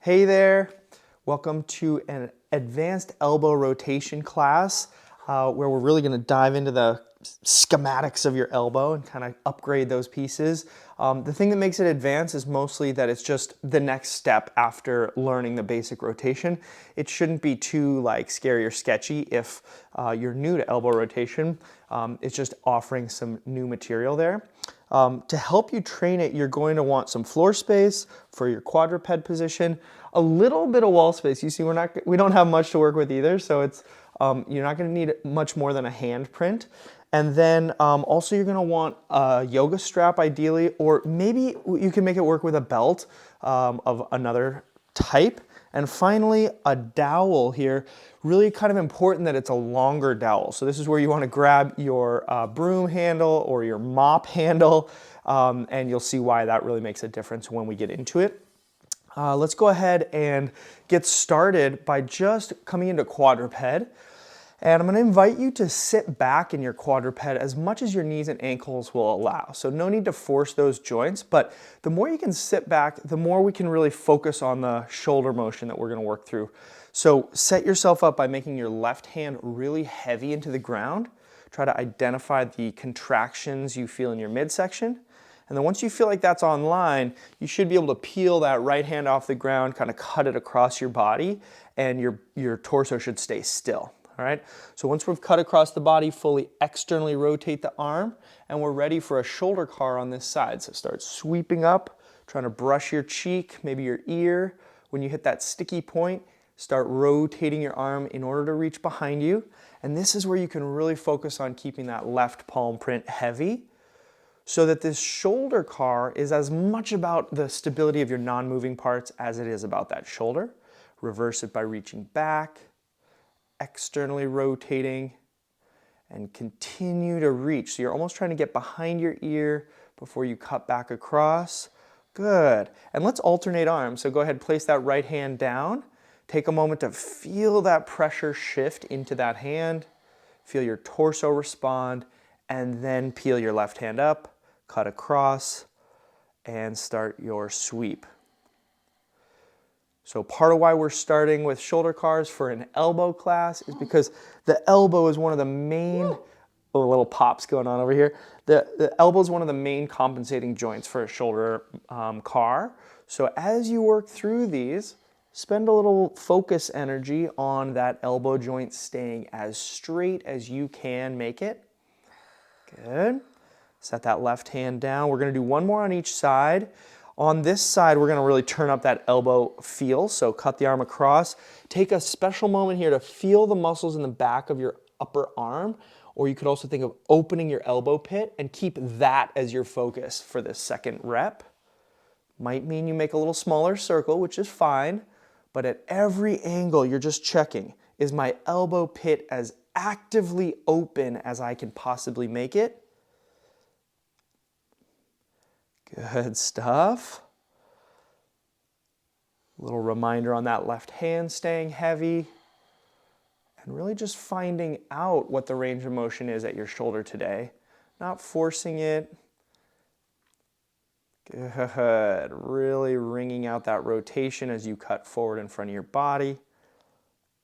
Hey there, welcome to an advanced elbow rotation class where we're really going to dive into the schematics of your elbow and kind of upgrade those pieces. The thing that makes it advanced is mostly that it's just the next step after learning the basic rotation. It shouldn't be too scary or sketchy if you're new to elbow rotation. It's just offering some new material there. To help you train it, you're going to want some floor space for your quadruped position, a little bit of wall space. You see, we don't have much to work with either, so it's you're not going to need much more than a hand print. And then also you're going to want a yoga strap ideally, or maybe you can make it work with a belt of another type. And finally, a dowel here. Really kind of important that it's a longer dowel. So this is where you want to grab your broom handle or your mop handle, and you'll see why that really makes a difference when we get into it. Let's go ahead and get started by just coming into quadruped. And I'm going to invite you to sit back in your quadruped as much as your knees and ankles will allow. So no need to force those joints, but the more you can sit back, the more we can really focus on the shoulder motion that we're going to work through. So set yourself up by making your left hand really heavy into the ground. Try to identify the contractions you feel in your midsection. And then once you feel like that's online, you should be able to peel that right hand off the ground, kind of cut it across your body, and your torso should stay still. All right, so once we've cut across the body, fully externally rotate the arm, and we're ready for a shoulder CAR on this side. So start sweeping up, trying to brush your cheek, maybe your ear. When you hit that sticky point, start rotating your arm in order to reach behind you. And this is where you can really focus on keeping that left palm print heavy, so that this shoulder CAR is as much about the stability of your non-moving parts as it is about that shoulder. Reverse it by reaching back, externally rotating, and continue to reach. So you're almost trying to get behind your ear before you cut back across. Good. And let's alternate arms. So go ahead, place that right hand down. Take a moment to feel that pressure shift into that hand. Feel your torso respond, and then peel your left hand up, cut across, and start your sweep. So part of why we're starting with shoulder CARs for an elbow class is because the elbow is one of the main, little pops going on over here. The elbow is one of the main compensating joints for a shoulder CAR. So as you work through these, spend a little focus energy on that elbow joint staying as straight as you can make it. Good. Set that left hand down. We're going to do one more on each side. On this side, we're going to really turn up that elbow feel, so cut the arm across. Take a special moment here to feel the muscles in the back of your upper arm, or you could also think of opening your elbow pit and keep that as your focus for this second rep. Might mean you make a little smaller circle, which is fine, but at every angle, you're just checking, is my elbow pit as actively open as I can possibly make it? Good stuff. A little reminder on that left hand staying heavy, and really just finding out what the range of motion is at your shoulder today. Not forcing it. Good. Really wringing out that rotation as you cut forward in front of your body.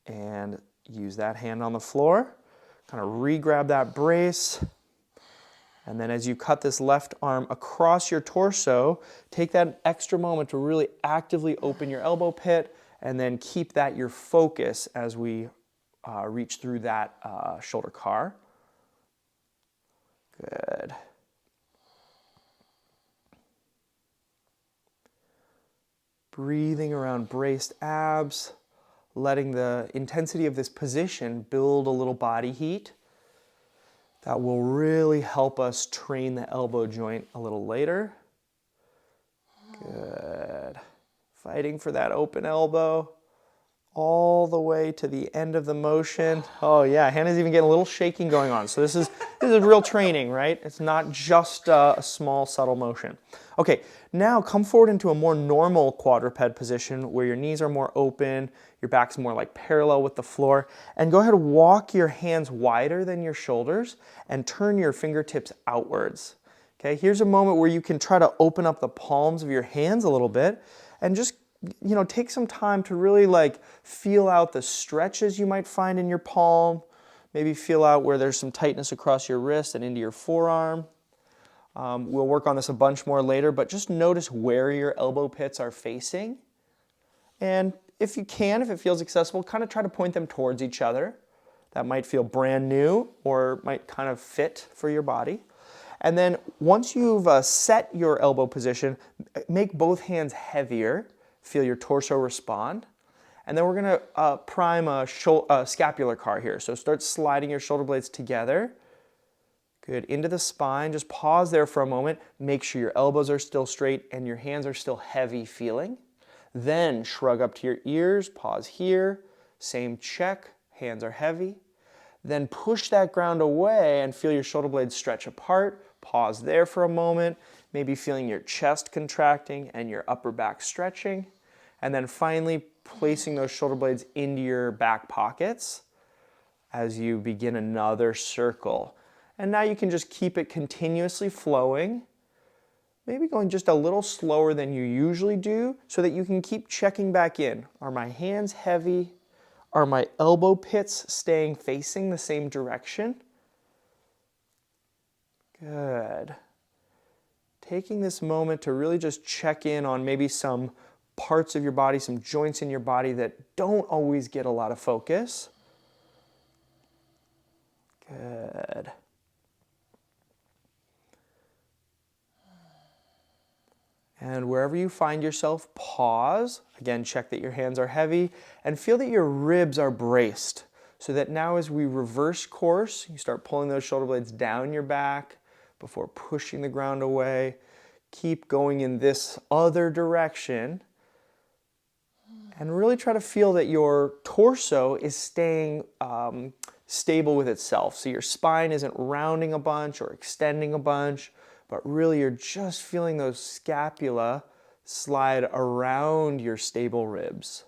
And use that hand on the floor. Kind of re-grab that brace. And then as you cut this left arm across your torso, take that extra moment to really actively open your elbow pit, and then keep that your focus as we reach through that shoulder CAR. Good. Breathing around braced abs, letting the intensity of this position build a little body heat. That will really help us train the elbow joint a little later. Good. Fighting for that open elbow all the way to the end of the motion. Oh yeah, Hannah's even getting a little shaking going on. So this is real training, right? It's not just a small, subtle motion. Okay, now come forward into a more normal quadruped position where your knees are more open, your back's more parallel with the floor, and go ahead and walk your hands wider than your shoulders and turn your fingertips outwards. Okay, here's a moment where you can try to open up the palms of your hands a little bit and just take some time to really like feel out the stretches you might find in your palm. Maybe feel out where there's some tightness across your wrist and into your forearm. We'll work on this a bunch more later, but just notice where your elbow pits are facing. And if you can, if it feels accessible, kind of try to point them towards each other. That might feel brand new or might kind of fit for your body. And then once you've set your elbow position, make both hands heavier. Feel your torso respond. And then we're going to prime a scapular CAR here. So start sliding your shoulder blades together. Good, into the spine. Just pause there for a moment. Make sure your elbows are still straight and your hands are still heavy feeling. Then shrug up to your ears, pause here. Same check, hands are heavy. Then push that ground away and feel your shoulder blades stretch apart. Pause there for a moment, maybe feeling your chest contracting and your upper back stretching. And then finally placing those shoulder blades into your back pockets as you begin another circle. And now you can just keep it continuously flowing, maybe going just a little slower than you usually do so that you can keep checking back in. Are my hands heavy? Are my elbow pits staying facing the same direction? Good. Taking this moment to really just check in on maybe some parts of your body, some joints in your body that don't always get a lot of focus. Good. And wherever you find yourself, pause. Again, check that your hands are heavy and feel that your ribs are braced so that now as we reverse course, you start pulling those shoulder blades down your back before pushing the ground away. Keep going in this other direction and really try to feel that your torso is staying stable with itself. So your spine isn't rounding a bunch or extending a bunch, but really you're just feeling those scapula slide around your stable ribs.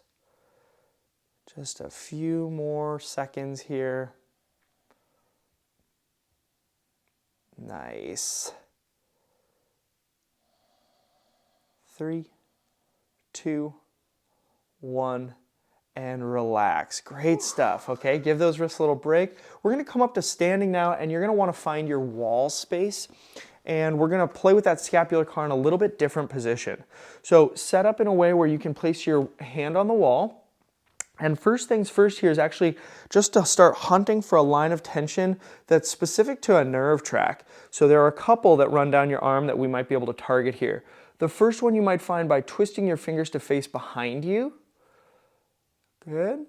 Just a few more seconds here. Nice. 3, 2, 1, and relax. Great stuff, okay? Give those wrists a little break. We're gonna come up to standing now, and you're gonna wanna find your wall space, and we're gonna play with that scapular CAR in a little bit different position. So set up in a way where you can place your hand on the wall, and first things first here is actually just to start hunting for a line of tension that's specific to a nerve track. So there are a couple that run down your arm that we might be able to target here. The first one you might find by twisting your fingers to face behind you. Good.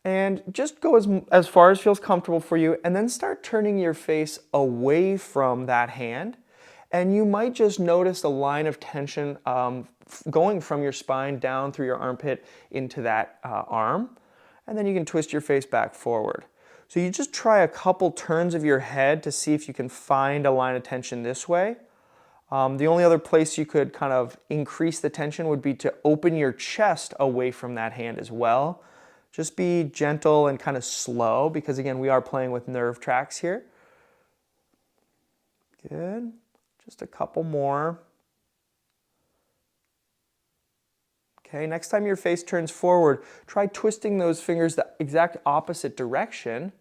And just go as far as feels comfortable for you, and then start turning your face away from that hand. And you might just notice a line of tension going from your spine down through your armpit into that arm. And then you can twist your face back forward. So you just try a couple turns of your head to see if you can find a line of tension this way. The only other place you could kind of increase the tension would be to open your chest away from that hand as well. Just be gentle and kind of slow because again, we are playing with nerve tracks here. Good. Just a couple more. Okay, next time your face turns forward, try twisting those fingers the exact opposite direction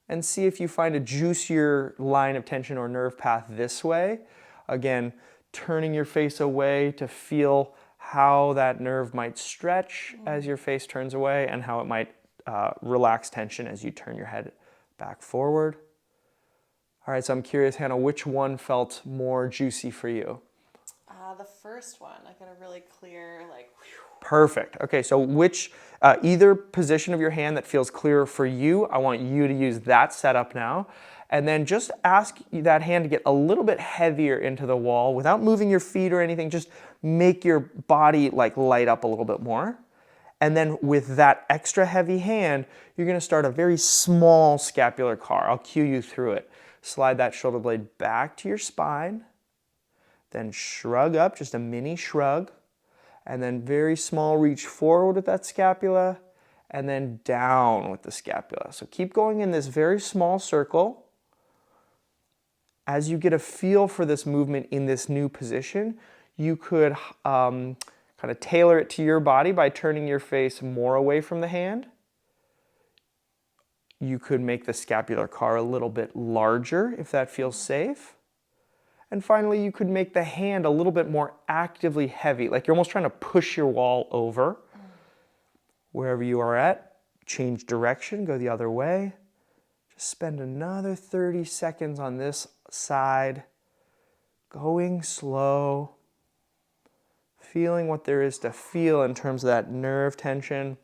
and see if you find a juicier line of tension or nerve path this way. Again, turning your face away to feel how that nerve might stretch as your face turns away and how it might relax tension as you turn your head back forward. All right, so I'm curious, Hannah, which one felt more juicy for you? The first one. I got a really clear, like... Perfect. Okay, so which, either position of your hand that feels clearer for you, I want you to use that setup now. And then just ask that hand to get a little bit heavier into the wall without moving your feet or anything. Just make your body like light up a little bit more. And then with that extra heavy hand, you're gonna start a very small scapular CAR. I'll cue you through it. Slide that shoulder blade back to your spine. Then shrug up, just a mini shrug. And then very small reach forward with that scapula. And then down with the scapula. So keep going in this very small circle. As you get a feel for this movement in this new position, you could kind kind of tailor it to your body by turning your face more away from the hand. You could make the scapular CAR a little bit larger if that feels safe. And finally, you could make the hand a little bit more actively heavy, like you're almost trying to push your wall over. Wherever you are at, change direction, go the other way. Just spend another 30 seconds on this side, going slow, feeling what there is to feel in terms of that nerve tension,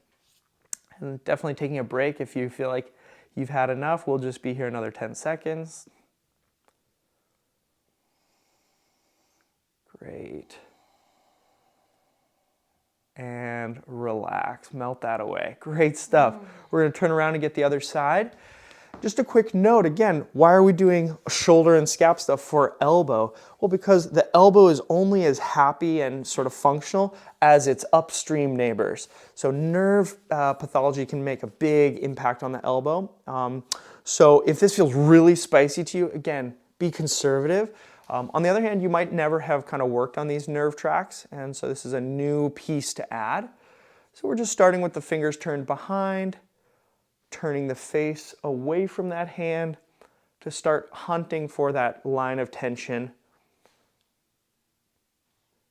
and definitely taking a break if you feel like you've had enough. We'll just be here another 10 seconds. Great. And relax, melt that away. Great stuff. We're going to turn around and get the other side. Just a quick note, again, why are we doing shoulder and scap stuff for elbow? Well, because the elbow is only as happy and sort of functional as its upstream neighbors. So nerve pathology can make a big impact on the elbow. So if this feels really spicy to you, again, be conservative. On the other hand, you might never have kind of worked on these nerve tracks, and so this is a new piece to add. So we're just starting with the fingers turned behind, turning the face away from that hand to start hunting for that line of tension.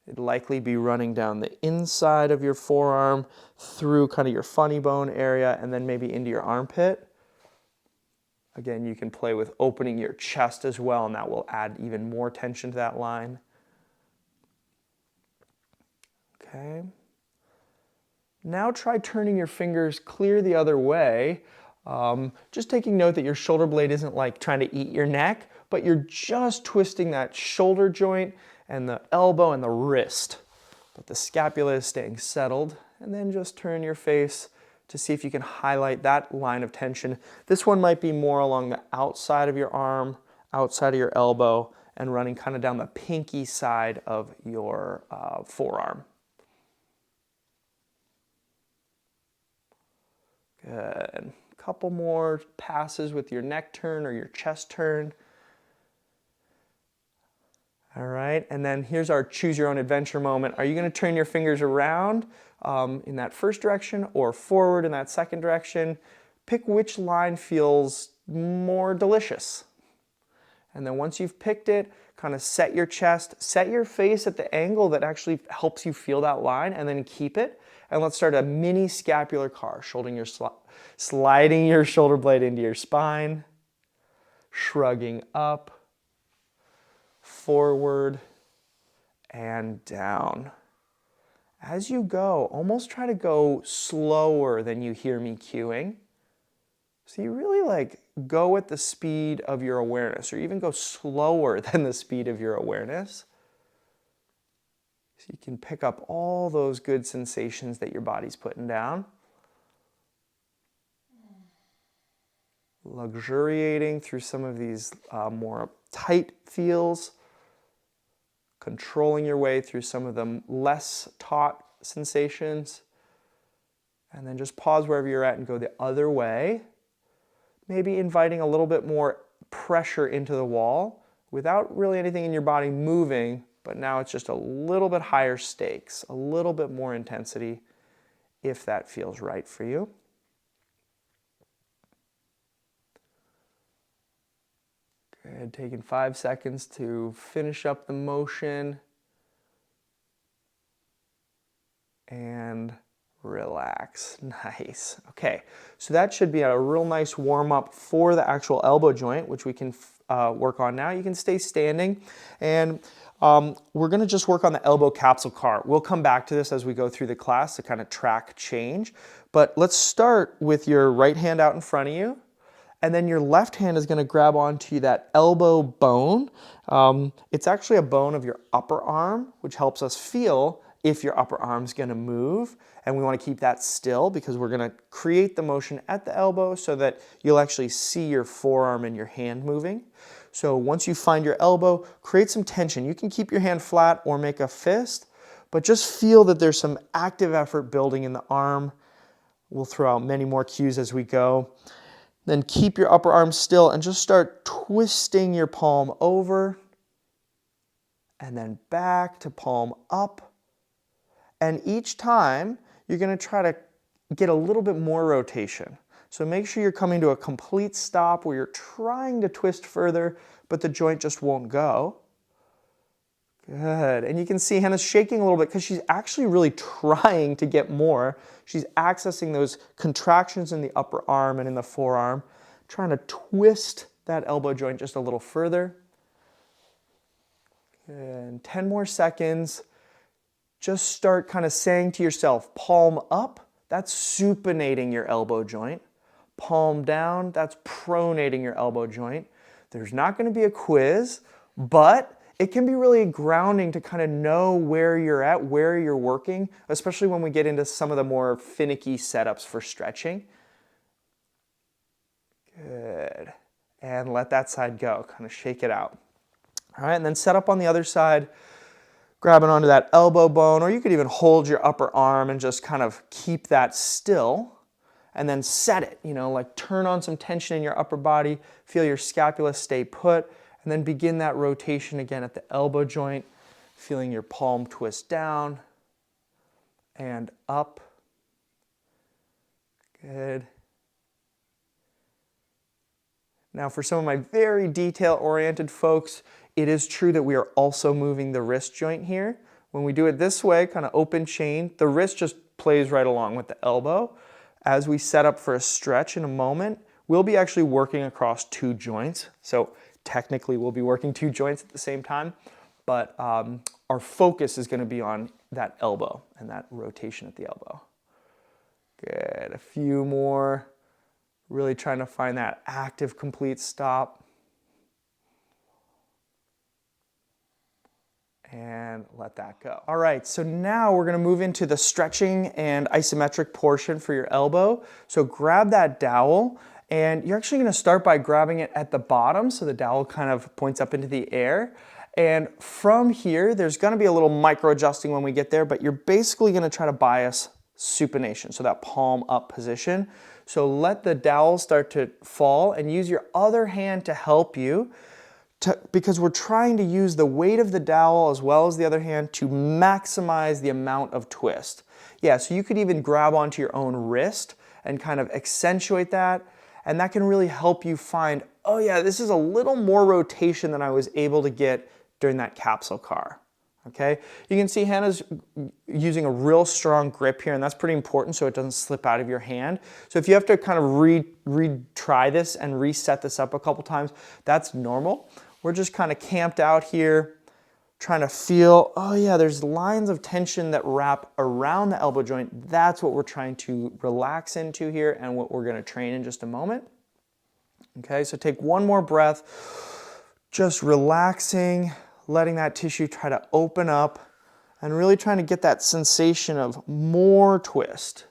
It'd likely be running down the inside of your forearm, through kind of your funny bone area, and then maybe into your armpit. Again, you can play with opening your chest as well, and that will add even more tension to that line. Okay. Now try turning your fingers clear the other way. Just taking note that your shoulder blade isn't like trying to eat your neck, but you're just twisting that shoulder joint and the elbow and the wrist. But the scapula is staying settled. And then just turn your face to see if you can highlight that line of tension. This one might be more along the outside of your arm, outside of your elbow, and running kind of down the pinky side of your forearm. Good. Couple more passes with your neck turn or your chest turn. All right, and then here's our choose your own adventure moment. Are you going to turn your fingers around in that first direction or forward in that second direction? Pick which line feels more delicious. And then once you've picked it, kind of set your chest, set your face at the angle that actually helps you feel that line, and then keep it. And let's start a mini scapular CAR, sliding your shoulder blade into your spine, shrugging up, forward, and down. As you go, almost try to go slower than you hear me cueing. So you really go at the speed of your awareness, or even go slower than the speed of your awareness. So you can pick up all those good sensations that your body's putting down. Luxuriating through some of these more tight feels. Controlling your way through some of the less taut sensations. And then just pause wherever you're at and go the other way. Maybe inviting a little bit more pressure into the wall without really anything in your body moving, but now it's just a little bit higher stakes, a little bit more intensity, if that feels right for you. Good, taking 5 seconds to finish up the motion. And relax. Nice. Okay, so that should be a real nice warm-up for the actual elbow joint, which we can work on now. You can stay standing, and we're going to just work on the elbow capsule CAR. We'll come back to this as we go through the class to kind of track change, but let's start with your right hand out in front of you, and then your left hand is going to grab onto that elbow bone. It's actually a bone of your upper arm, which helps us feel if your upper arm's going to move, and we want to keep that still because we're going to create the motion at the elbow so that you'll actually see your forearm and your hand moving. So once you find your elbow, create some tension. You can keep your hand flat or make a fist, but just feel that there's some active effort building in the arm. We'll throw out many more cues as we go. Then keep your upper arm still and just start twisting your palm over and then back to palm up. And each time, you're going to try to get a little bit more rotation. So make sure you're coming to a complete stop where you're trying to twist further, but the joint just won't go. Good. And you can see Hannah's shaking a little bit because she's actually really trying to get more. She's accessing those contractions in the upper arm and in the forearm, trying to twist that elbow joint just a little further. And 10 more seconds. Just start kind of saying to yourself, palm up, that's supinating your elbow joint. Palm down, that's pronating your elbow joint. There's not going to be a quiz, but it can be really grounding to kind of know where you're at, where you're working, especially when we get into some of the more finicky setups for stretching. Good. And let that side go, kind of shake it out. All right, and then set up on the other side, grabbing onto that elbow bone, or you could even hold your upper arm and just kind of keep that still, and then set it, like turn on some tension in your upper body, feel your scapula stay put, and then begin that rotation again at the elbow joint, feeling your palm twist down and up. Good. Now for some of my very detail-oriented folks, it is true that we are also moving the wrist joint here. When we do it this way, kind of open chain, the wrist just plays right along with the elbow. As we set up for a stretch in a moment, we'll be actually working across two joints. So technically we'll be working two joints at the same time, but our focus is going to be on that elbow and that rotation at the elbow. Good, a few more. Really trying to find that active complete stop. And let that go. All right, so now we're going to move into the stretching and isometric portion for your elbow. So grab that dowel, and you're actually going to start by grabbing it at the bottom, so the dowel kind of points up into the air. And from here, there's going to be a little micro adjusting when we get there, but you're basically going to try to bias supination, so that palm up position. So let the dowel start to fall and use your other hand to help you, because we're trying to use the weight of the dowel as well as the other hand to maximize the amount of twist. Yeah, so you could even grab onto your own wrist and kind of accentuate that, and that can really help you find, oh yeah, this is a little more rotation than I was able to get during that capsule CAR. Okay, you can see Hannah's using a real strong grip here, and that's pretty important so it doesn't slip out of your hand. So if you have to kind of retry this and reset this up a couple times, that's normal. We're just kind of camped out here, trying to feel, oh yeah, there's lines of tension that wrap around the elbow joint. That's what we're trying to relax into here and what we're going to train in just a moment. Okay, so take one more breath, just relaxing, letting that tissue try to open up and really trying to get that sensation of more twist.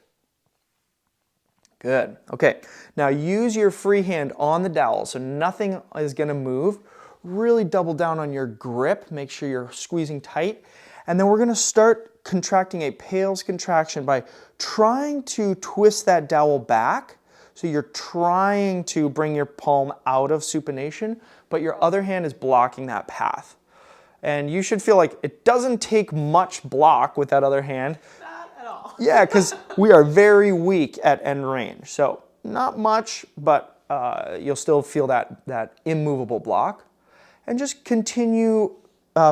Good. Okay, now use your free hand on the dowel so nothing is going to move. Really double down on your grip, make sure you're squeezing tight, and then we're going to start contracting a PAILs contraction by trying to twist that dowel back. So you're trying to bring your palm out of supination, but your other hand is blocking that path. And you should feel like it doesn't take much block with that other hand. Not at all. Yeah, because we are very weak at end range. So not much, but you'll still feel that immovable block. And just continue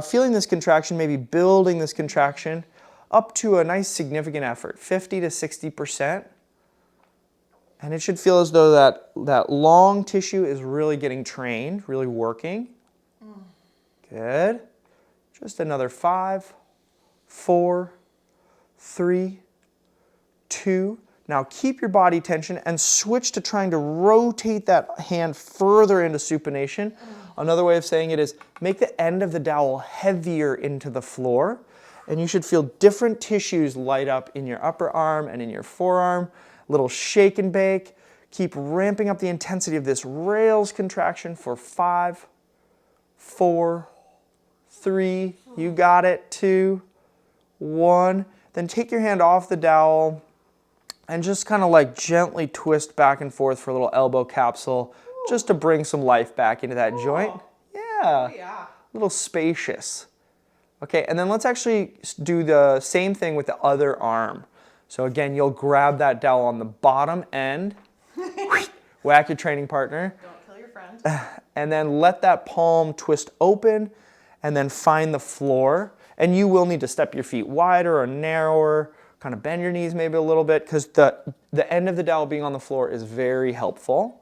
feeling this contraction, maybe building this contraction up to a nice significant effort, 50 to 60%. And it should feel as though that long tissue is really getting trained, really working. Good. Just another 5, 4, 3, 2. Now keep your body tension and switch to trying to rotate that hand further into supination. Another way of saying it is make the end of the dowel heavier into the floor, and you should feel different tissues light up in your upper arm and in your forearm. Little shake and bake. Keep ramping up the intensity of this rails contraction for 5, 4, 3, you got it, 2, 1. Then take your hand off the dowel and just kind of like gently twist back and forth for a little elbow capsule, just to bring some life back into that joint. Yeah, Oh, yeah. a little spacious. Okay, and then let's actually do the same thing with the other arm. So again, you'll grab that dowel on the bottom end, whack your training partner. Don't kill your friend. And then let that palm twist open and then find the floor. And you will need to step your feet wider or narrower, kind of bend your knees maybe a little bit, because the end of the dowel being on the floor is very helpful.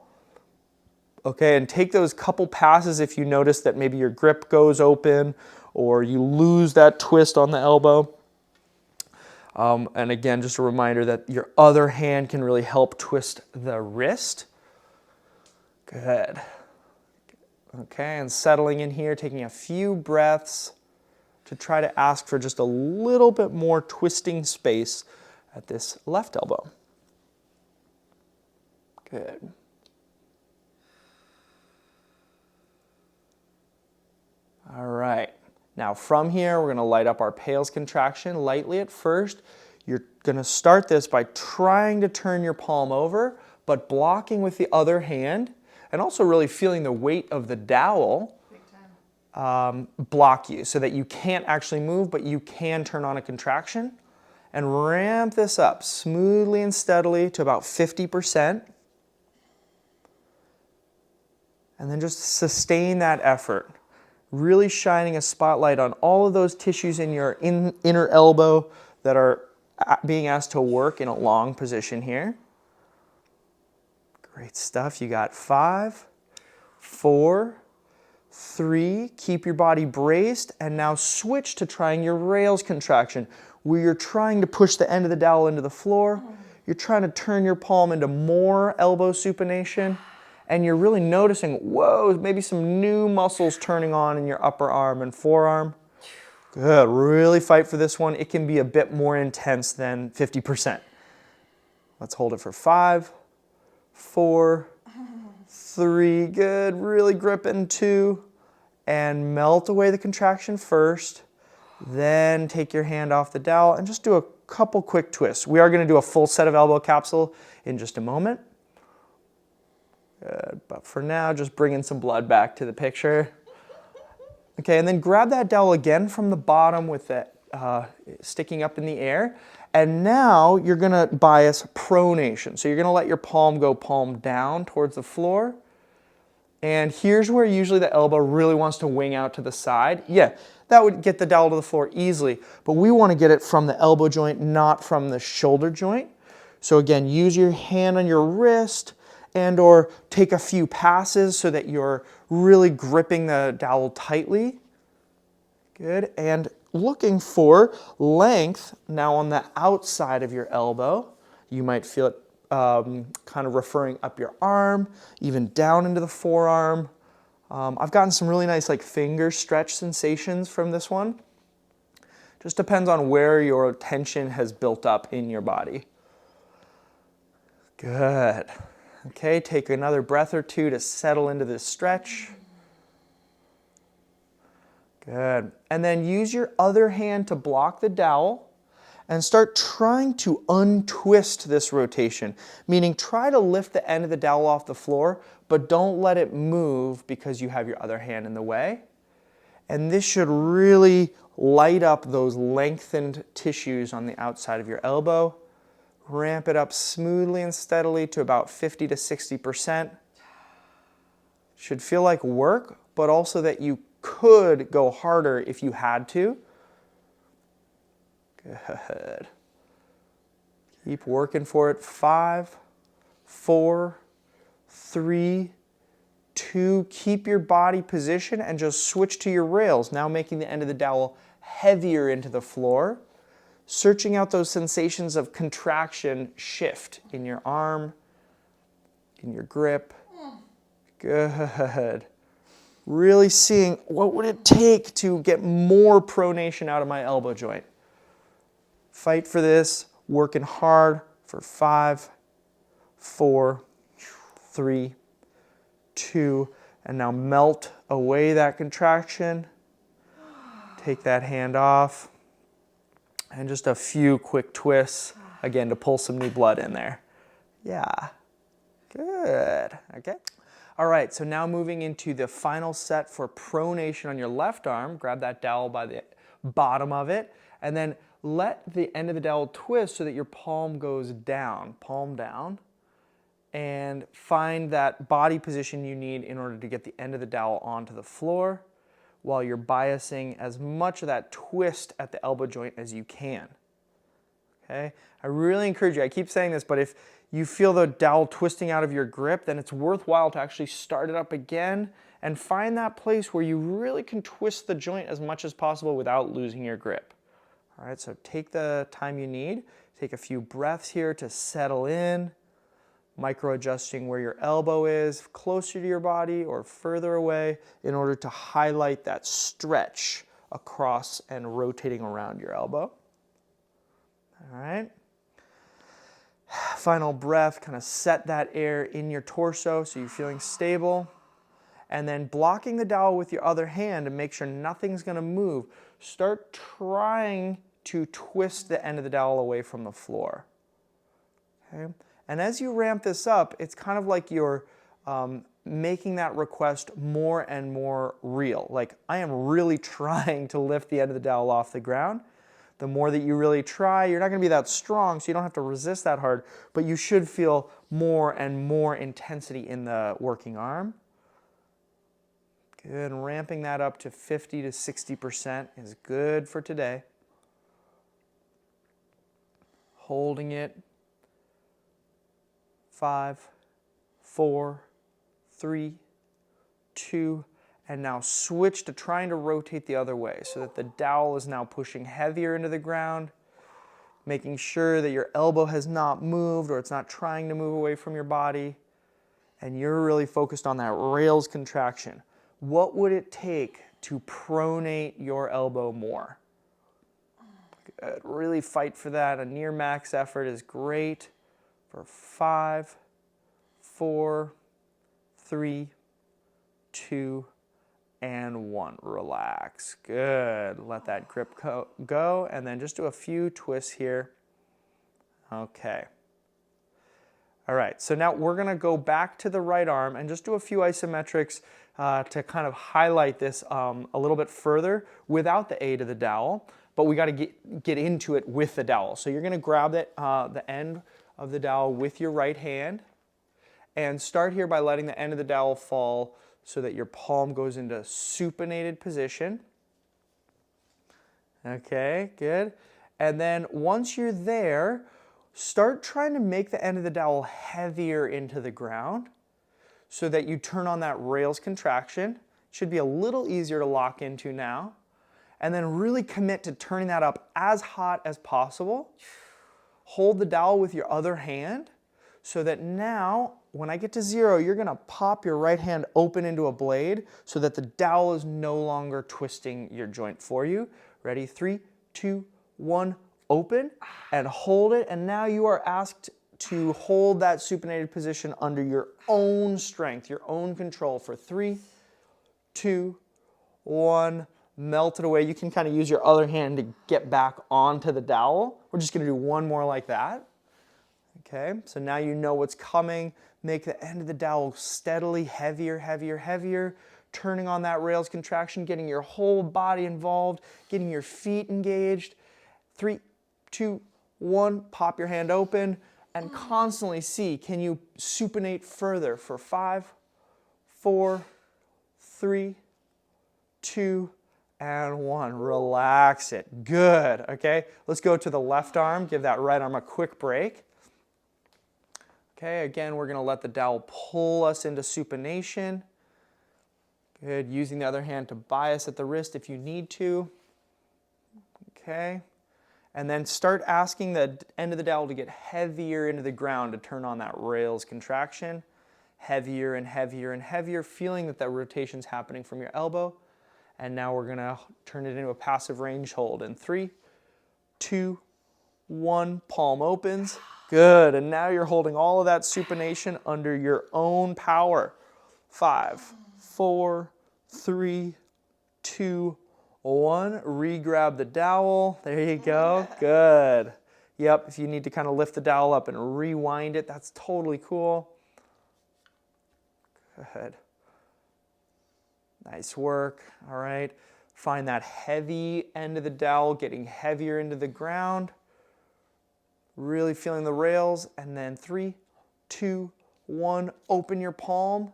Okay, and take those couple passes if you notice that maybe your grip goes open or you lose that twist on the elbow. And again, just a reminder that your other hand can really help twist the wrist. Good. Okay, and settling in here, taking a few breaths to try to ask for just a little bit more twisting space at this left elbow. Good. All right. Now from here, we're going to light up our PAILs contraction lightly at first. You're going to start this by trying to turn your palm over, but blocking with the other hand, and also really feeling the weight of the dowel block you so that you can't actually move, but you can turn on a contraction. And ramp this up smoothly and steadily to about 50%. And then just sustain that effort. Really shining a spotlight on all of those tissues in your inner elbow that are being asked to work in a long position here. Great stuff. You got 5, 4, 3. Keep your body braced, and now switch to trying your rails contraction, where you're trying to push the end of the dowel into the floor. You're trying to turn your palm into more elbow supination. And you're really noticing, whoa, maybe some new muscles turning on in your upper arm and forearm. Good, really fight for this one. It can be a bit more intense than 50%. Let's hold it for 5, 4, 3, good, really grip in 2, and melt away the contraction first. Then take your hand off the dowel and just do a couple quick twists. We are gonna do a full set of elbow capsule in just a moment. Good, but for now, just bringing some blood back to the picture. Okay, and then grab that dowel again from the bottom with it sticking up in the air. And now you're gonna bias pronation. So you're gonna let your palm go palm down towards the floor. And here's where usually the elbow really wants to wing out to the side. Yeah, that would get the dowel to the floor easily, but we wanna get it from the elbow joint, not from the shoulder joint. So again, use your hand on your wrist, and or take a few passes so that you're really gripping the dowel tightly. Good, and looking for length now on the outside of your elbow. You might feel it kind of referring up your arm, even down into the forearm. I've gotten some really nice like finger stretch sensations from this one. Just depends on where your tension has built up in your body. Good. Okay, take another breath or two to settle into this stretch. Good. And then use your other hand to block the dowel and start trying to untwist this rotation, meaning try to lift the end of the dowel off the floor, but don't let it move because you have your other hand in the way. And this should really light up those lengthened tissues on the outside of your elbow. Ramp it up smoothly and steadily to about 50 to 60%. Should feel like work, but also that you could go harder if you had to. Good. Keep working for it. 5, 4, 3, 2. Keep your body position and just switch to your rails, now making the end of the dowel heavier into the floor. Searching out those sensations of contraction shift in your arm, in your grip. Good. Really seeing what would it take to get more pronation out of my elbow joint. Fight for this, working hard for 5, 4, 3, 2, and now melt away that contraction. Take that hand off. And just a few quick twists, again, to pull some new blood in there. Yeah, good, okay. All right, so now moving into the final set for pronation on your left arm. Grab that dowel by the bottom of it, and then let the end of the dowel twist so that your palm goes down, palm down, and find that body position you need in order to get the end of the dowel onto the floor while you're biasing as much of that twist at the elbow joint as you can. Okay? I really encourage you, I keep saying this, but if you feel the dowel twisting out of your grip, then it's worthwhile to actually start it up again and find that place where you really can twist the joint as much as possible without losing your grip. All right, so take the time you need. Take a few breaths here to settle in, micro adjusting where your elbow is, closer to your body or further away, in order to highlight that stretch across and rotating around your elbow. All right. Final breath, kind of set that air in your torso so you're feeling stable. And then blocking the dowel with your other hand to make sure nothing's going to move. Start trying to twist the end of the dowel away from the floor. Okay? And as you ramp this up, it's kind of like you're making that request more and more real. Like, I am really trying to lift the end of the dowel off the ground. The more that you really try, you're not going to be that strong, so you don't have to resist that hard, but you should feel more and more intensity in the working arm. Good, and ramping that up to 50 to 60% is good for today. Holding it. 5, 4, 3, 2, and now switch to trying to rotate the other way so that the dowel is now pushing heavier into the ground, making sure that your elbow has not moved or it's not trying to move away from your body, and you're really focused on that rails contraction. What would it take to pronate your elbow more? Good. Really fight for that. A near max effort is great. For 5, 4, 3, 2, and 1. Relax. Good. Let that grip go, and then just do a few twists here. Okay. All right, so now we're going to go back to the right arm and just do a few isometrics to kind of highlight this a little bit further without the aid of the dowel, but we got to get into it with the dowel. So you're going to grab the end of the dowel with your right hand and start here by letting the end of the dowel fall so that your palm goes into supinated position. Okay, good. And then once you're there, start trying to make the end of the dowel heavier into the ground so that you turn on that rails contraction. It should be a little easier to lock into now. And then really commit to turning that up as hot as possible. Hold the dowel with your other hand so that now, when I get to 0, you're going to pop your right hand open into a blade so that the dowel is no longer twisting your joint for you. Ready? 3, 2, 1, open, and hold it. And now you are asked to hold that supinated position under your own strength, your own control for 3, 2, 1. Melt it away. You can kind of use your other hand to get back onto the dowel. We're just going to do one more like that. Okay, so now you know what's coming. Make the end of the dowel steadily heavier, heavier, heavier. Turning on that rails contraction, getting your whole body involved, getting your feet engaged. 3, 2, 1, pop your hand open and constantly see, can you supinate further for 5, 4, 3, 2, and 1. Relax it. Good. Okay, let's go to the left arm. Give that right arm a quick break. Okay, again, we're going to let the dowel pull us into supination. Good. Using the other hand to bias at the wrist if you need to. Okay. And then start asking the end of the dowel to get heavier into the ground to turn on that rails contraction. Heavier and heavier and heavier, feeling that that rotation's happening from your elbow. And now we're going to turn it into a passive range hold in 3, 2, 1, palm opens. Good, and now you're holding all of that supination under your own power. 5, 4, 3, 2, 1. Re-grab the dowel. There you go. Good. Yep, if you need to kind of lift the dowel up and rewind it, that's totally cool. Good. Nice work. All right. Find that heavy end of the dowel getting heavier into the ground. Really feeling the rails. And then 3, 2, 1, open your palm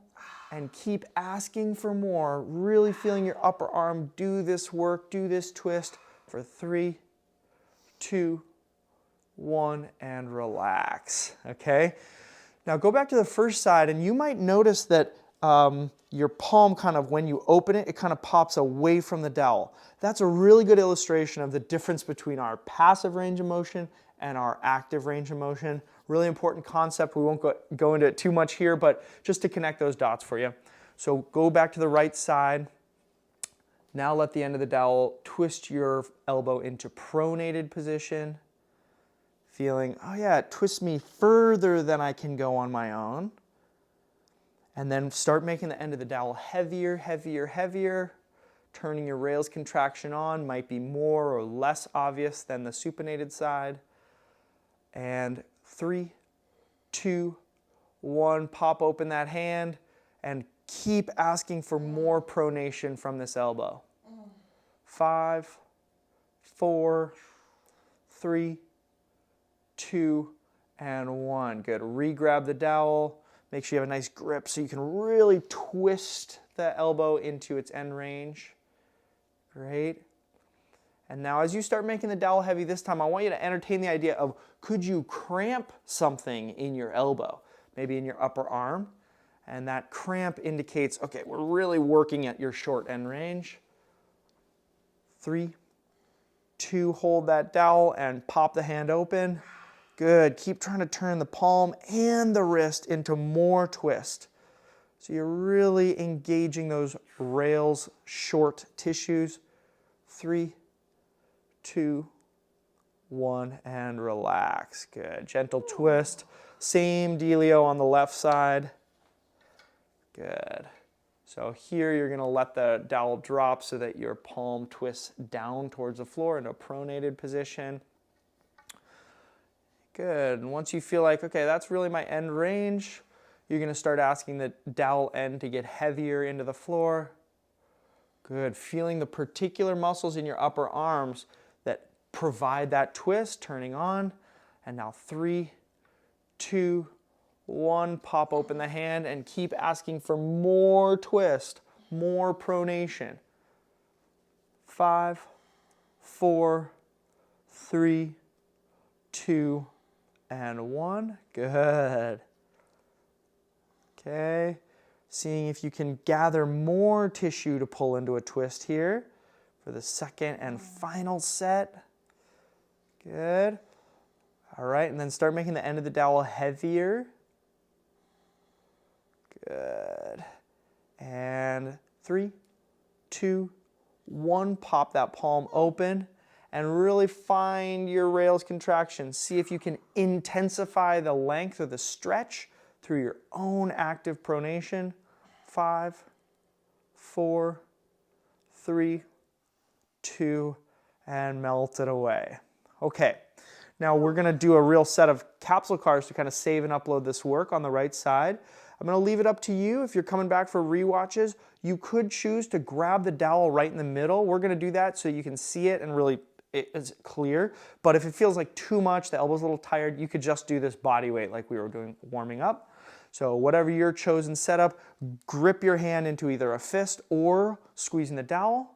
and keep asking for more. Really feeling your upper arm do this work, do this twist for 3, 2, 1, and relax. Okay? Now go back to the first side, and you might notice that your palm kind of, when you open it, it kind of pops away from the dowel. That's a really good illustration of the difference between our passive range of motion and our active range of motion. Really important concept. We won't go into it too much here, but just to connect those dots for you. So go back to the right side. Now let the end of the dowel twist your elbow into pronated position. Feeling, oh yeah, it twists me further than I can go on my own. And then start making the end of the dowel heavier, heavier, heavier. Turning your rails contraction on might be more or less obvious than the supinated side. And 3, 2, 1, pop open that hand and keep asking for more pronation from this elbow. 5, 4, 3, 2, and 1. Good. Re-grab the dowel. Make sure you have a nice grip so you can really twist the elbow into its end range. Great. And now as you start making the dowel heavy this time, I want you to entertain the idea of, could you cramp something in your elbow? Maybe in your upper arm. And that cramp indicates, okay, we're really working at your short end range. 3, 2, hold that dowel and pop the hand open. Good. Keep trying to turn the palm and the wrist into more twist. So you're really engaging those rails, short tissues. 3, 2, 1, and relax. Good. Gentle twist. Same dealio on the left side. Good. So here you're going to let the dowel drop so that your palm twists down towards the floor into a pronated position. Good. And once you feel like, okay, that's really my end range, you're going to start asking the dowel end to get heavier into the floor. Good. Feeling the particular muscles in your upper arms that provide that twist, turning on. And now 3, 2, 1, pop open the hand and keep asking for more twist, more pronation. 5, 4, 3, 2, and 1. Good. Okay. Seeing if you can gather more tissue to pull into a twist here for the second and final set. Good. All right, and then start making the end of the dowel heavier. Good. And 3, 2, 1, pop that palm open and really find your rails contraction. See if you can intensify the length or the stretch through your own active pronation. 5, 4, 3, 2, and melt it away. Okay, now we're going to do a real set of capsule CARs to kind of save and upload this work on the right side. I'm going to leave it up to you. If you're coming back for rewatches, you could choose to grab the dowel right in the middle. We're going to do that so you can see it and really it's clear. But if it feels like too much, the elbow's a little tired, you could just do this body weight like we were doing warming up. So whatever your chosen setup, grip your hand into either a fist or squeezing the dowel,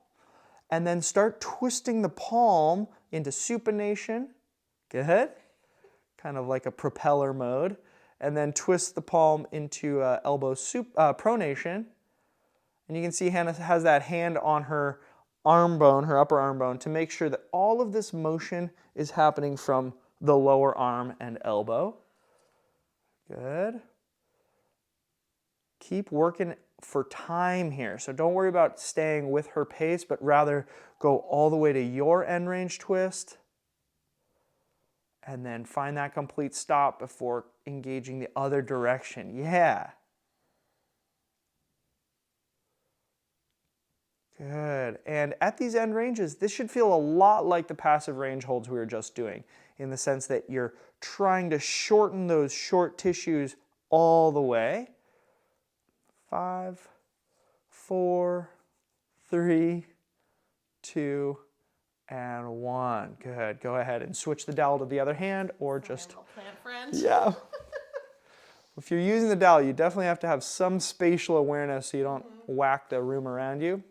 and then start twisting the palm into supination. Good. Kind of like a propeller mode. And then twist the palm into elbow pronation. And you can see Hannah has that hand on her arm bone, her upper arm bone, to make sure that all of this motion is happening from the lower arm and elbow. Good. Keep working for time here. So don't worry about staying with her pace, but rather go all the way to your end range twist. And then find that complete stop before engaging the other direction. Yeah. Good. And at these end ranges, this should feel a lot like the passive range holds we were just doing, in the sense that you're trying to shorten those short tissues all the way. 5, 4, 3, 2, and 1. Good. Go ahead and switch the dowel to the other hand, or Sorry, just, I'm a plant friend. yeah. If you're using the dowel, you definitely have to have some spatial awareness so you don't whack the room around you.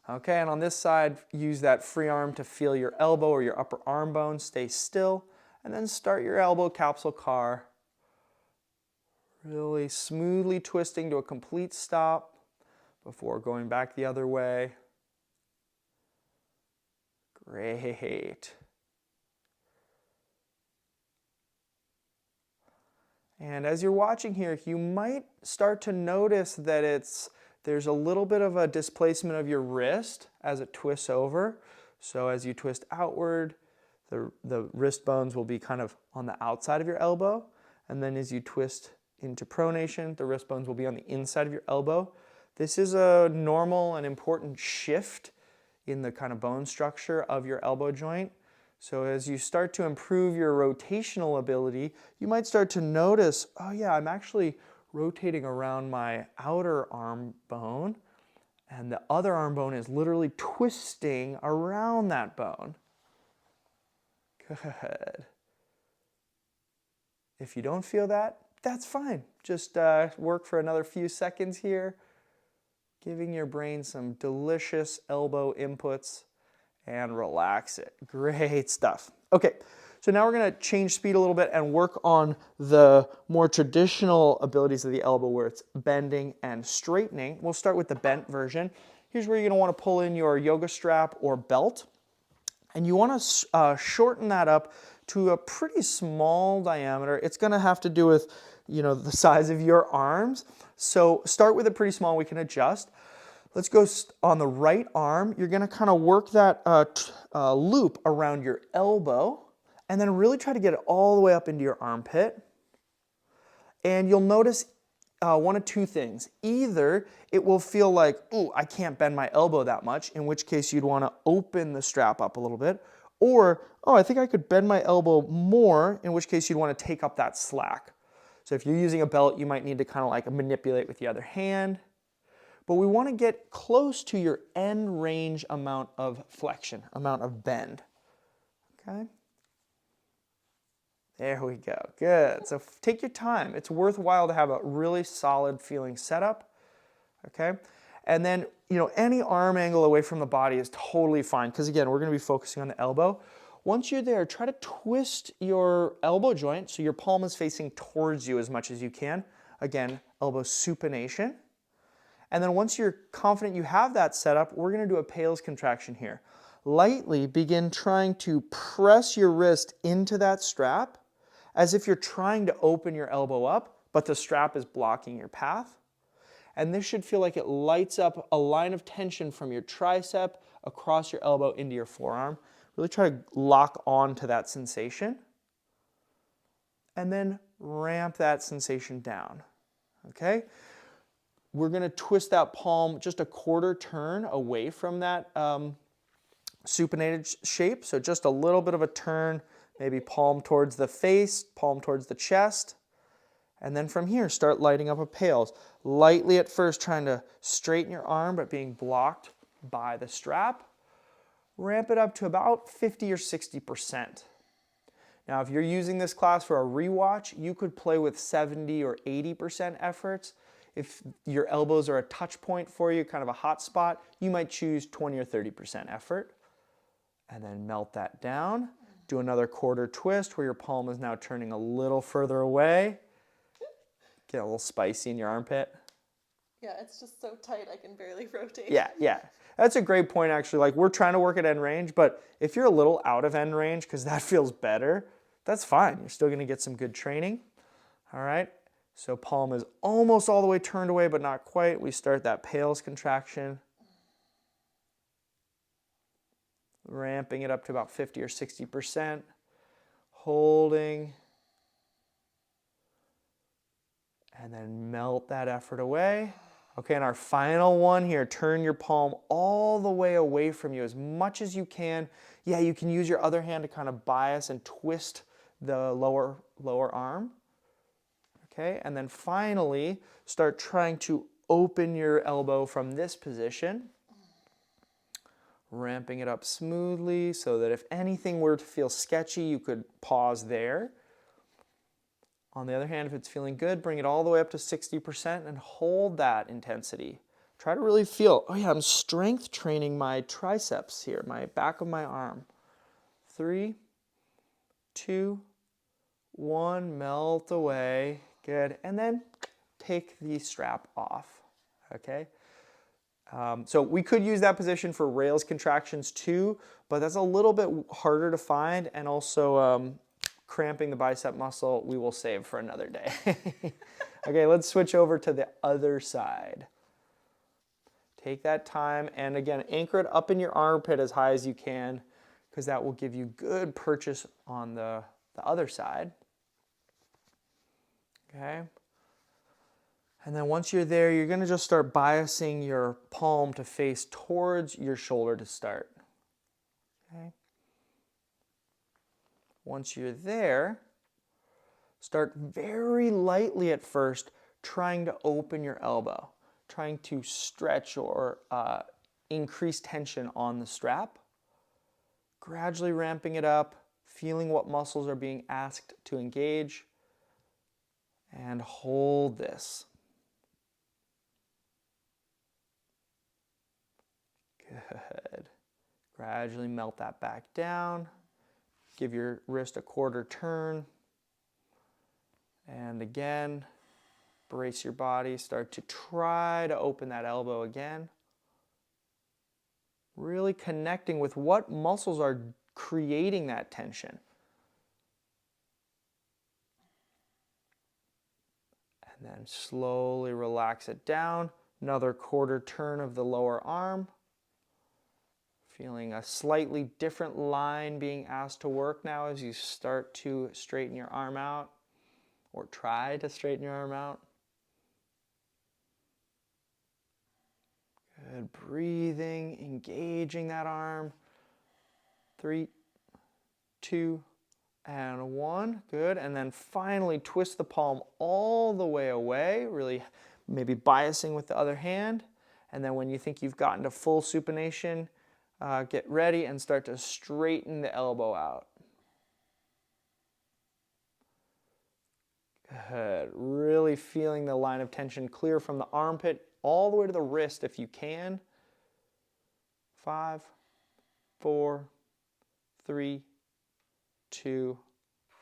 Okay, and on this side, use that free arm to feel your elbow or your upper arm bone. Stay still, and then start your elbow capsule CAR. Really smoothly twisting to a complete stop before going back the other way. Great. And as you're watching here, you might start to notice that there's a little bit of a displacement of your wrist as it twists over. So as you twist outward, the wrist bones will be kind of on the outside of your elbow. And then as you twist into pronation, the wrist bones will be on the inside of your elbow. This is a normal and important shift in the kind of bone structure of your elbow joint. So as you start to improve your rotational ability, you might start to notice, oh yeah, I'm actually rotating around my outer arm bone, and the other arm bone is literally twisting around that bone. Good. If you don't feel that, that's fine. Just work for another few seconds here, giving your brain some delicious elbow inputs, and relax it. Great stuff. Okay, so now we're going to change speed a little bit and work on the more traditional abilities of the elbow where it's bending and straightening. We'll start with the bent version. Here's where you're going to want to pull in your yoga strap or belt, and you want to shorten that up to a pretty small diameter. It's going to have to do with, the size of your arms. So start with a pretty small, we can adjust. Let's go on the right arm. You're going to kind of work that loop around your elbow and then really try to get it all the way up into your armpit. And you'll notice one of two things. Either it will feel like, ooh, I can't bend my elbow that much, in which case you'd want to open the strap up a little bit. Or, oh, I think I could bend my elbow more, in which case you'd want to take up that slack. So if you're using a belt, you might need to kind of like manipulate with the other hand. But we want to get close to your end range amount of flexion, amount of bend. Okay? There we go. Good. So take your time. It's worthwhile to have a really solid feeling setup. Okay? And then, any arm angle away from the body is totally fine because, again, we're going to be focusing on the elbow. Once you're there, try to twist your elbow joint so your palm is facing towards you as much as you can. Again, elbow supination. And then once you're confident you have that set up, we're going to do a PAILs contraction here. Lightly begin trying to press your wrist into that strap as if you're trying to open your elbow up, but the strap is blocking your path. And this should feel like it lights up a line of tension from your tricep across your elbow into your forearm. Really try to lock on to that sensation. And then ramp that sensation down. Okay? We're going to twist that palm just a quarter turn away from that supinated shape. So just a little bit of a turn, maybe palm towards the face, palm towards the chest. And then from here, start lighting up a PAILs. Lightly at first, trying to straighten your arm, but being blocked by the strap. Ramp it up to about 50 or 60%. Now, if you're using this class for a rewatch, you could play with 70 or 80% efforts. If your elbows are a touch point for you, kind of a hot spot, you might choose 20 or 30% effort. And then melt that down. Do another quarter twist where your palm is now turning a little further away. Get a little spicy in your armpit. Yeah, it's just so tight I can barely rotate. Yeah. That's a great point, actually. Like, we're trying to work at end range, but if you're a little out of end range because that feels better, that's fine. You're still going to get some good training. All right. So palm is almost all the way turned away, but not quite. We start that PAILs contraction. Ramping it up to about 50 or 60%. Holding. And then melt that effort away. Okay, and our final one here, turn your palm all the way away from you as much as you can. Yeah, you can use your other hand to kind of bias and twist the lower arm. Okay, and then finally, start trying to open your elbow from this position. ramping it up smoothly so that if anything were to feel sketchy, you could pause there. On the other hand, if it's feeling good, bring it all the way up to 60% and hold that intensity. Try to really feel, oh yeah, I'm strength training my triceps here, my back of my arm. 3, 2, 1, melt away. Good. And then take the strap off. Okay. So we could use that position for rails contractions too, but that's a little bit harder to find, and also cramping the bicep muscle we will save for another day. Okay, let's switch over to the other side. Take that time and again, anchor it up in your armpit as high as you can, because that will give you good purchase on the other side. Okay. And then once you're there, you're going to just start biasing your palm to face towards your shoulder to start. Okay. Once you're there, start very lightly at first, trying to open your elbow, trying to stretch or increase tension on the strap. Gradually ramping it up, feeling what muscles are being asked to engage, and hold this. Good. Gradually melt that back down. Give your wrist a quarter turn. And again, brace your body. Start to try to open that elbow again. Really connecting with what muscles are creating that tension. And then slowly relax it down. Another quarter turn of the lower arm. Feeling a slightly different line being asked to work now as you start to straighten your arm out, or try to straighten your arm out. Good. Breathing, engaging that arm. 3, 2, and 1. Good. And then finally twist the palm all the way away, really maybe biasing with the other hand. And then when you think you've gotten to full supination, get ready and start to straighten the elbow out. Good. Really feeling the line of tension clear from the armpit all the way to the wrist if you can. 5, 4, 3, 2,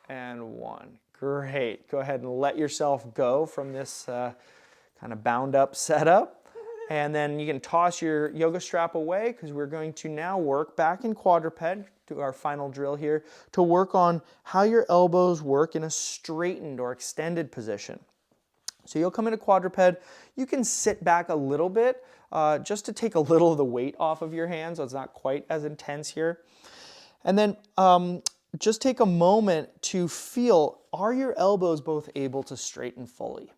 and 1. Great. Go ahead and let yourself go from this kind of bound up setup. And then you can toss your yoga strap away, because we're going to now work back in quadruped, to our final drill here, to work on how your elbows work in a straightened or extended position. So you'll come into quadruped. You can sit back a little bit just to take a little of the weight off of your hands, so it's not quite as intense here. And then just take a moment to feel, are your elbows both able to straighten fully?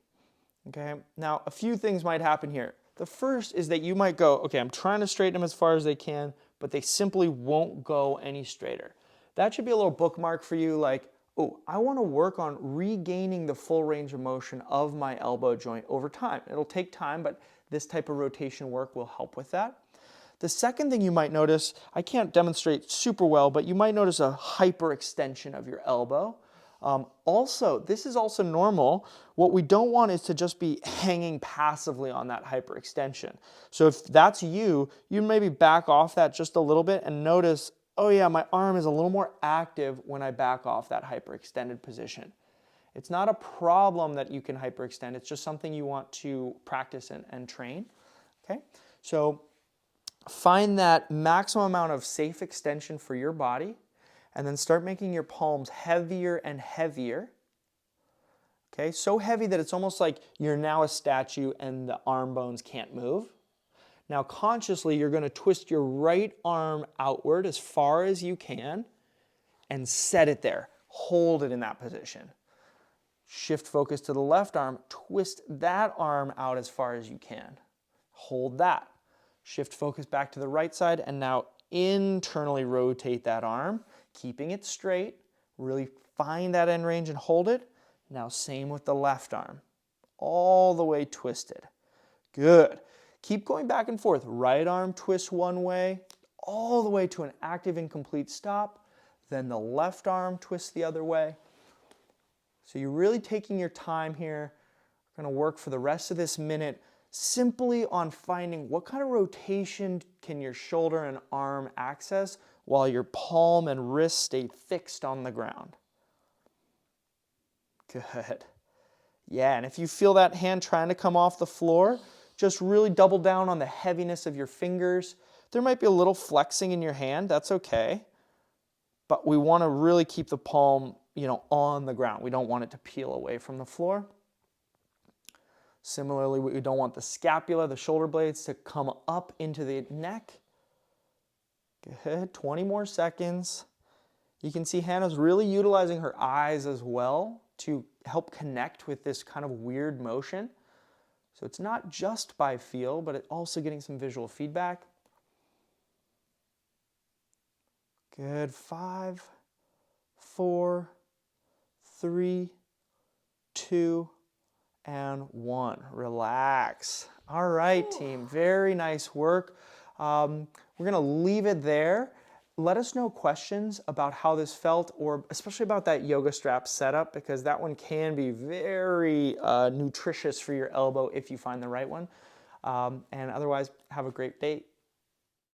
Okay. Now, a few things might happen here. The first is that you might go, okay, I'm trying to straighten them as far as they can, but they simply won't go any straighter. That should be a little bookmark for you, like, oh, I want to work on regaining the full range of motion of my elbow joint over time. It'll take time, but this type of rotation work will help with that. The second thing you might notice, I can't demonstrate super well, but you might notice a hyperextension of your elbow. Also, this is also normal. What we don't want is to just be hanging passively on that hyperextension. So if that's you, you maybe back off that just a little bit and notice, oh yeah, my arm is a little more active when I back off that hyperextended position. It's not a problem that you can hyperextend. It's just something you want to practice and train. Okay, so find that maximum amount of safe extension for your body, and then start making your palms heavier and heavier. Okay, so heavy that it's almost like you're now a statue and the arm bones can't move. Now consciously, you're going to twist your right arm outward as far as you can and set it there. Hold it in that position. Shift focus to the left arm, twist that arm out as far as you can. Hold that. Shift focus back to the right side, and now internally rotate that arm, keeping it straight. Really find that end range and hold it. Now same with the left arm, all the way twisted. Good. Keep going back and forth. Right arm twists one way, all the way to an active and complete stop. Then the left arm twists the other way. So you're really taking your time here. We're going to work for the rest of this minute simply on finding what kind of rotation can your shoulder and arm access while your palm and wrist stay fixed on the ground. Good. Yeah, and if you feel that hand trying to come off the floor, just really double down on the heaviness of your fingers. There might be a little flexing in your hand, that's okay. But we want to really keep the palm, on the ground. We don't want it to peel away from the floor. Similarly, we don't want the scapula, the shoulder blades, to come up into the neck. Good, 20 more seconds. You can see Hannah's really utilizing her eyes as well to help connect with this kind of weird motion. So it's not just by feel, but it's also getting some visual feedback. Good, 5, 4, 3, 2, and 1. Relax. All right, team, very nice work. We're gonna leave it there. Let us know questions about how this felt, or especially about that yoga strap setup, because that one can be very nutritious for your elbow if you find the right one. And otherwise, have a great day.